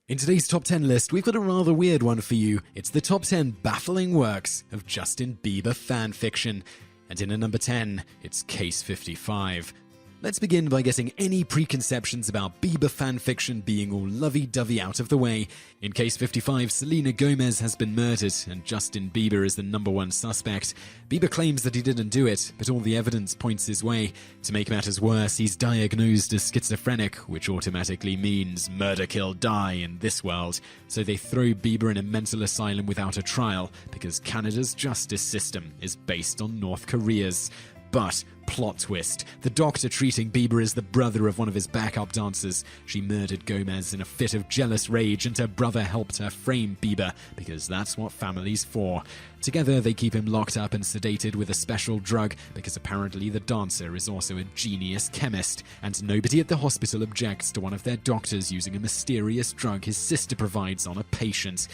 In today's top 10 list, we've got a rather weird one for you. It's the top 10 baffling works of Justin Bieber fanfiction. And in at number 10, it's Case 55. Let's begin by getting any preconceptions about Bieber fanfiction being all lovey-dovey out of the way. In Case 55, Selena Gomez has been murdered, and Justin Bieber is the number one suspect. Bieber claims that he didn't do it, but all the evidence points his way. To make matters worse, he's diagnosed as schizophrenic, which automatically means murder, kill, die in this world. So they throw Bieber in a mental asylum without a trial, because Canada's justice system is based on North Korea's. But, plot twist, the doctor treating Bieber is the brother of one of his backup dancers. She murdered Gomez in a fit of jealous rage, and her brother helped her frame Bieber, because that's what family's for. Together, they keep him locked up and sedated with a special drug, because apparently the dancer is also a genius chemist, and nobody at the hospital objects to one of their doctors using a mysterious drug his sister provides on a patient.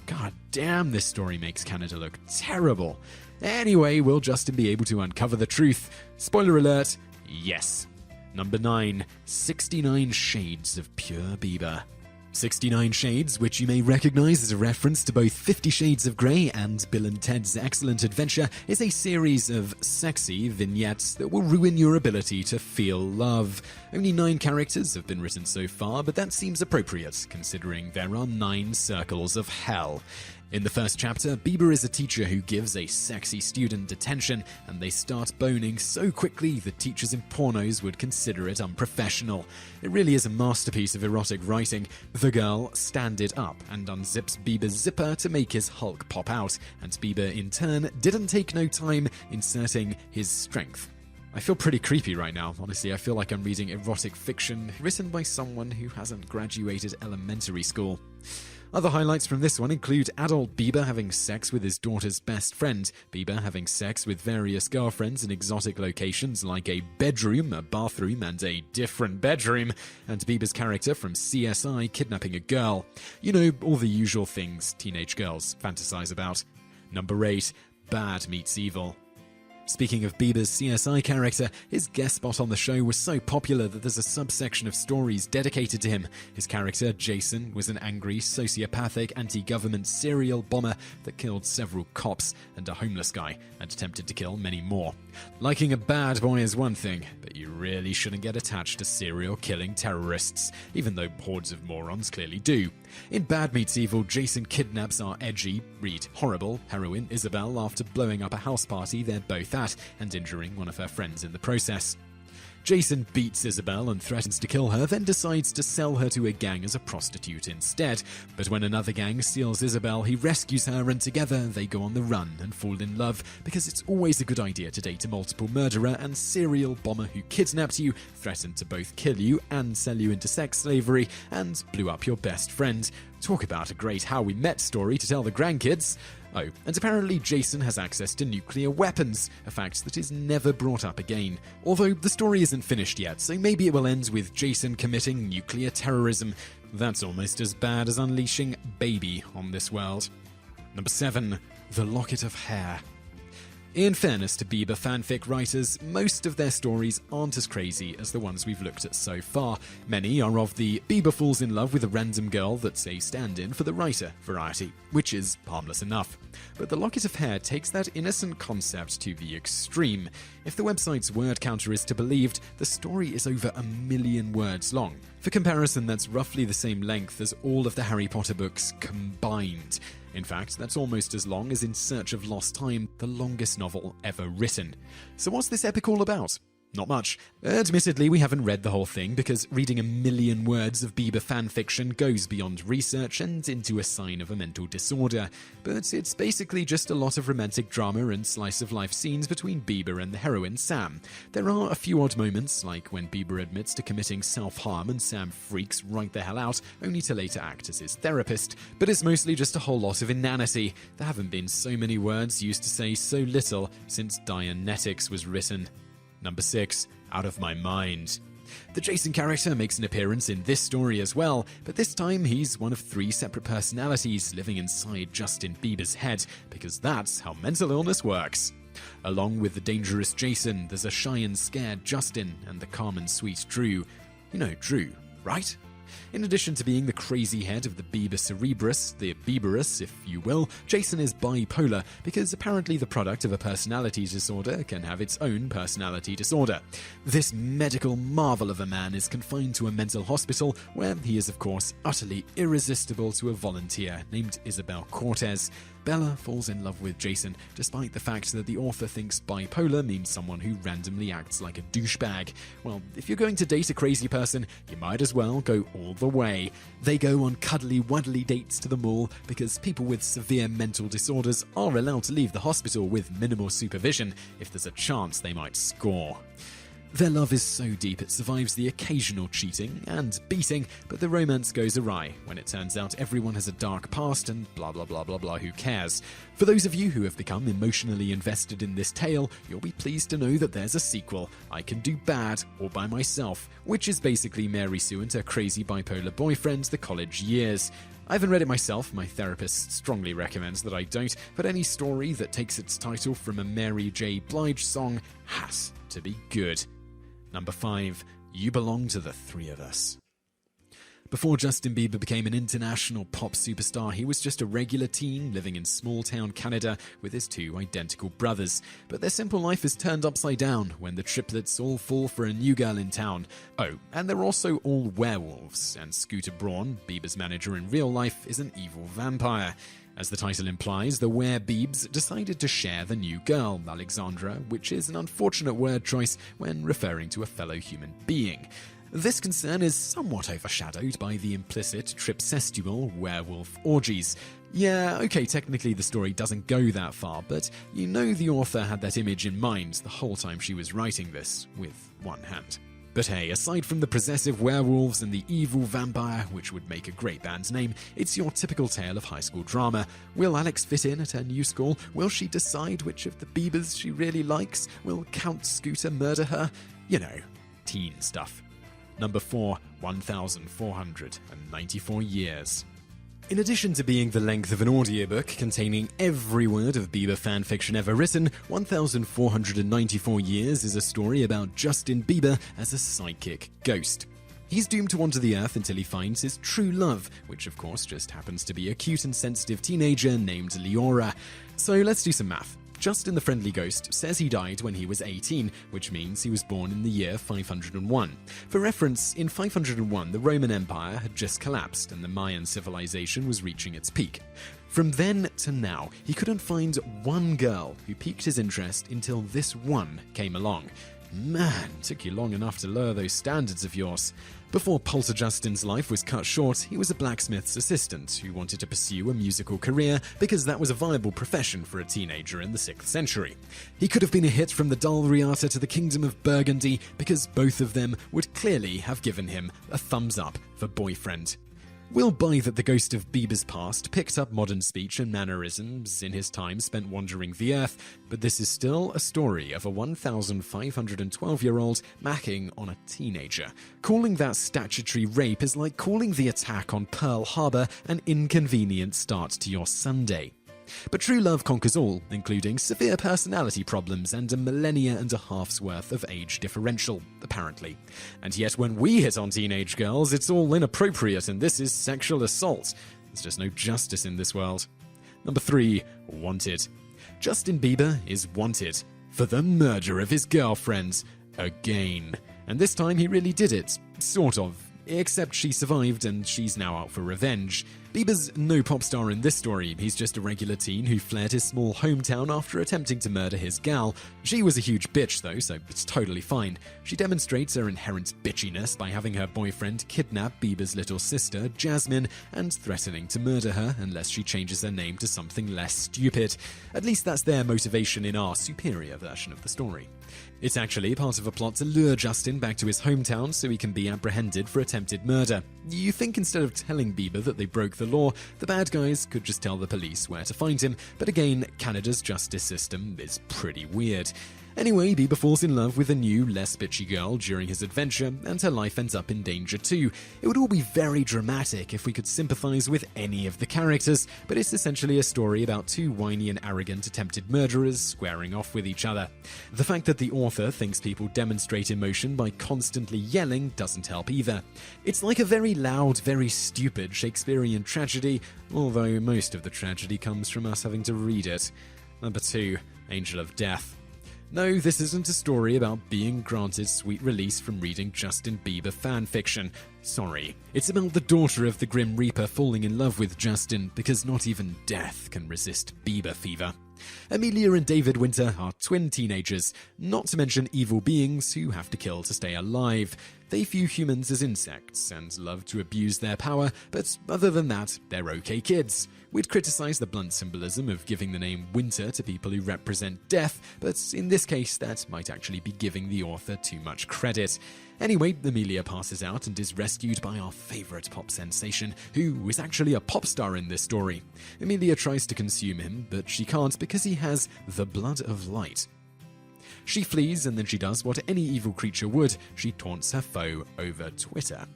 God damn, this story makes Canada look terrible. Anyway, will Justin be able to uncover the truth? Spoiler alert, yes. Number 9, 69 Shades of Pure Bieber. 69 Shades, which you may recognize as a reference to both 50 Shades of Grey and Bill and Ted's Excellent Adventure, is a series of sexy vignettes that will ruin your ability to feel love. Only 9 characters have been written so far, but that seems appropriate, considering there are 9 circles of hell. In the first chapter, Bieber is a teacher who gives a sexy student detention, and they start boning so quickly that teachers in pornos would consider it unprofessional. It really is a masterpiece of erotic writing. The girl standed up and unzips Bieber's zipper to make his Hulk pop out, and Bieber in turn didn't take no time inserting his strength. I feel pretty creepy right now, honestly. I feel like I'm reading erotic fiction written by someone who hasn't graduated elementary school. Other highlights from this one include adult Bieber having sex with his daughter's best friend, Bieber having sex with various girlfriends in exotic locations like a bedroom, a bathroom, and a different bedroom, and Bieber's character from CSI kidnapping a girl. You know, all the usual things teenage girls fantasize about. Number 8, Bad Meets Evil. Speaking of Bieber's CSI character, his guest spot on the show was so popular that there's a subsection of stories dedicated to him. His character, Jason, was an angry, sociopathic, anti-government serial bomber that killed several cops and a homeless guy, and attempted to kill many more. Liking a bad boy is one thing, but you really shouldn't get attached to serial-killing terrorists, even though hordes of morons clearly do. In Bad Meets Evil, Jason kidnaps our edgy, read horrible, heroine Isabel after blowing up a house party they're both at and injuring one of her friends in the process. Jason beats Isabel and threatens to kill her, then decides to sell her to a gang as a prostitute instead. But when another gang steals Isabel, he rescues her, and together they go on the run and fall in love, because it's always a good idea to date a multiple murderer and serial bomber who kidnapped you, threatened to both kill you and sell you into sex slavery, and blew up your best friend. Talk about a great How We Met story to tell the grandkids. Oh, and apparently Jason has access to nuclear weapons, a fact that is never brought up again. Although the story isn't finished yet, so maybe it will end with Jason committing nuclear terrorism. That's almost as bad as unleashing baby on this world. Number 7, The Locket of Hair. In fairness to Bieber fanfic writers, most of their stories aren't as crazy as the ones we've looked at so far. Many are of the Bieber falls in love with a random girl that's a stand-in for the writer variety, which is harmless enough. But The Locket of Hair takes that innocent concept to the extreme. If the website's word counter is to be believed, the story is over 1 million words long. For comparison, that's roughly the same length as all of the Harry Potter books combined. In fact, that's almost as long as In Search of Lost Time, the longest novel ever written. So what's this epic all about? Not much. Admittedly, we haven't read the whole thing because reading 1 million words of Bieber fanfiction goes beyond research and into a sign of a mental disorder. But it's basically just a lot of romantic drama and slice-of-life scenes between Bieber and the heroine Sam. There are a few odd moments, like when Bieber admits to committing self-harm and Sam freaks right the hell out, only to later act as his therapist. But it's mostly just a whole lot of inanity. There haven't been so many words used to say so little since Dianetics was written. Number 6, Out of My Mind. The Jason character makes an appearance in this story as well, but this time he's one of 3 separate personalities living inside Justin Bieber's head, because that's how mental illness works. Along with the dangerous Jason, there's a shy and scared Justin and the calm and sweet Drew. You know Drew, right? In addition to being the crazy head of the Bieber cerebrus, the Bieberus, if you will, Jason is bipolar because apparently the product of a personality disorder can have its own personality disorder. This medical marvel of a man is confined to a mental hospital where he is, of course, utterly irresistible to a volunteer named Isabel Cortez. Bella falls in love with Jason, despite the fact that the author thinks bipolar means someone who randomly acts like a douchebag. Well, if you're going to date a crazy person, you might as well go all the way. They go on cuddly-wuddly dates to the mall because people with severe mental disorders are allowed to leave the hospital with minimal supervision if there's a chance they might score. Their love is so deep it survives the occasional cheating and beating, but the romance goes awry when it turns out everyone has a dark past and blah blah blah blah blah, who cares. For those of you who have become emotionally invested in this tale, you'll be pleased to know that there's a sequel, I Can Do Bad All By Myself, which is basically Mary Sue and her crazy bipolar boyfriend the college years. I haven't read it myself, my therapist strongly recommends that I don't, but any story that takes its title from a Mary J. Blige song has to be good. Number 5. You Belong to the Three of Us. Before Justin Bieber became an international pop superstar, he was just a regular teen living in small-town Canada with his 2 identical brothers. But their simple life is turned upside down when the triplets all fall for a new girl in town. Oh, and they're also all werewolves, and Scooter Braun, Bieber's manager in real life, is an evil vampire. As the title implies, the Were-Biebs decided to share the new girl, Alexandra, which is an unfortunate word choice when referring to a fellow human being. This concern is somewhat overshadowed by the implicit tripsestual werewolf orgies. Yeah, okay, technically the story doesn't go that far, but you know the author had that image in mind the whole time she was writing this, with one hand. But hey, aside from the possessive werewolves and the evil vampire, which would make a great band's name, it's your typical tale of high school drama. Will Alex fit in at her new school? Will she decide which of the Biebers she really likes? Will Count Scooter murder her? You know, teen stuff. Number 4, 1,494 years. In addition to being the length of an audiobook containing every word of Bieber fanfiction ever written, 1,494 Years is a story about Justin Bieber as a psychic ghost. He's doomed to wander the earth until he finds his true love, which of course just happens to be a cute and sensitive teenager named Leora. So let's do some math. Justin the Friendly Ghost says he died when he was 18, which means he was born in the year 501. For reference, in 501 the Roman Empire had just collapsed and the Mayan civilization was reaching its peak. From then to now, he couldn't find one girl who piqued his interest until this one came along. Man, took you long enough to lower those standards of yours. Before Polter Justin's life was cut short, he was a blacksmith's assistant who wanted to pursue a musical career because that was a viable profession for a teenager in the 6th century. He could have been a hit from the Dalriata to the Kingdom of Burgundy because both of them would clearly have given him a thumbs up for boyfriend. We'll buy that the ghost of Bieber's past picked up modern speech and mannerisms in his time spent wandering the earth, but this is still a story of a 1,512-year-old macking on a teenager. Calling that statutory rape is like calling the attack on Pearl Harbor an inconvenient start to your Sunday. But true love conquers all, including severe personality problems and a millennia and a half's worth of age differential, apparently. And yet when we hit on teenage girls, it's all inappropriate and this is sexual assault. There's just no justice in this world. Number 3, Wanted. Justin Bieber is wanted for the murder of his girlfriend. Again. And this time he really did it. Sort of. Except she survived and she's now out for revenge. Bieber's no pop star in this story, he's just a regular teen who fled his small hometown after attempting to murder his gal. She was a huge bitch though, so it's totally fine. She demonstrates her inherent bitchiness by having her boyfriend kidnap Bieber's little sister, Jasmine, and threatening to murder her unless she changes her name to something less stupid. At least that's their motivation in our superior version of the story. It's actually part of a plot to lure Justin back to his hometown so he can be apprehended for attempted murder. You think instead of telling Bieber that they broke the law, the bad guys could just tell the police where to find him, but again, Canada's justice system is pretty weird. Anyway, Bieber falls in love with a new, less bitchy girl during his adventure, and her life ends up in danger too. It would all be very dramatic if we could sympathize with any of the characters, but it's essentially a story about two whiny and arrogant attempted murderers squaring off with each other. The fact that the author thinks people demonstrate emotion by constantly yelling doesn't help either. It's like a very loud, very stupid Shakespearean tragedy, although most of the tragedy comes from us having to read it. Number 2, Angel of Death. No, this isn't a story about being granted sweet release from reading Justin Bieber fanfiction. Sorry. It's about the daughter of the Grim Reaper falling in love with Justin because not even death can resist Bieber fever. Amelia and David Winter are twin teenagers, not to mention evil beings who have to kill to stay alive. They view humans as insects and love to abuse their power, but other than that, they're okay kids. We'd criticize the blunt symbolism of giving the name Winter to people who represent death, but in this case, that might actually be giving the author too much credit. Anyway, Amelia passes out and is rescued by our favorite pop sensation, who is actually a pop star in this story. Amelia tries to consume him, but she can't because he has the blood of light. She flees, and then she does what any evil creature would: she taunts her foe over Twitter.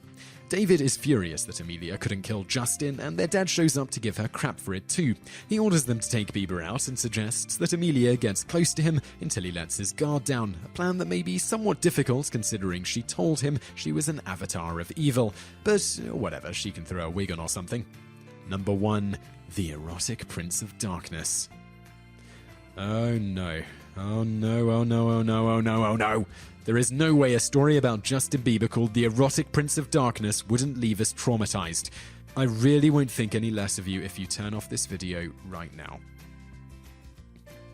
David is furious that Amelia couldn't kill Justin, and their dad shows up to give her crap for it too. He orders them to take Bieber out and suggests that Amelia gets close to him until he lets his guard down, a plan that may be somewhat difficult considering she told him she was an avatar of evil. But whatever, she can throw a wig on or something. Number 1, the Erotic Prince of Darkness. Oh no. Oh no, oh no, oh no, oh no, oh no. There is no way a story about Justin Bieber called The Erotic Prince of Darkness wouldn't leave us traumatized. I really won't think any less of you if you turn off this video right now.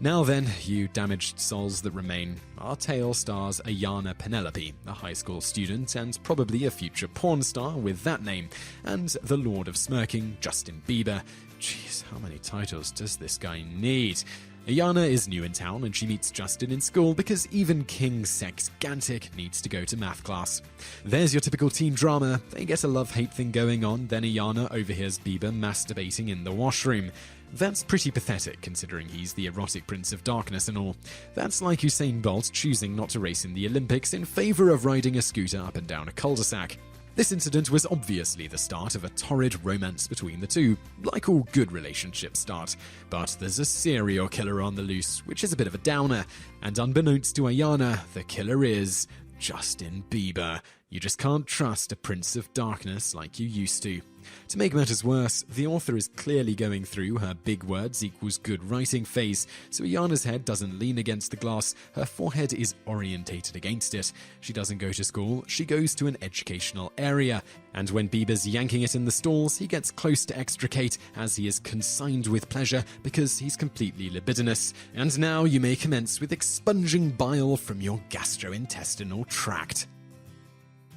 Now then, you damaged souls that remain, our tale stars Ayana Penelope, a high school student and probably a future porn star with that name, and the Lord of Smirking, Justin Bieber. Jeez, how many titles does this guy need? Ayana is new in town and she meets Justin in school because even King Sexgantic needs to go to math class. There's your typical teen drama. They get a love-hate thing going on, then Ayana overhears Bieber masturbating in the washroom. That's pretty pathetic considering he's the Erotic Prince of Darkness and all. That's like Usain Bolt choosing not to race in the Olympics in favor of riding a scooter up and down a cul-de-sac. This incident was obviously the start of a torrid romance between the two, like all good relationships start. But there's a serial killer on the loose, which is a bit of a downer. And unbeknownst to Ayana, the killer is Justin Bieber. You just can't trust a Prince of Darkness like you used to. To make matters worse, the author is clearly going through her big words equals good writing phase, so Ayana's head doesn't lean against the glass, her forehead is orientated against it. She doesn't go to school, she goes to an educational area, and when Bieber's yanking it in the stalls, he gets close to extricate as he is consigned with pleasure because he's completely libidinous. And now you may commence with expunging bile from your gastrointestinal tract.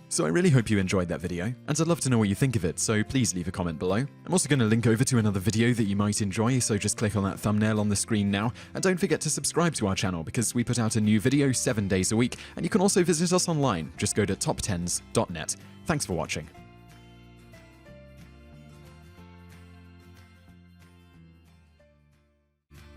So I really hope you enjoyed that video, and I'd love to know what you think of it, so please leave a comment below. I'm also going to link over to another video that you might enjoy, so just click on that thumbnail on the screen now, and don't forget to subscribe to our channel because we put out a new video 7 days a week, and you can also visit us online. Just go to TopTenz.net. Thanks for watching.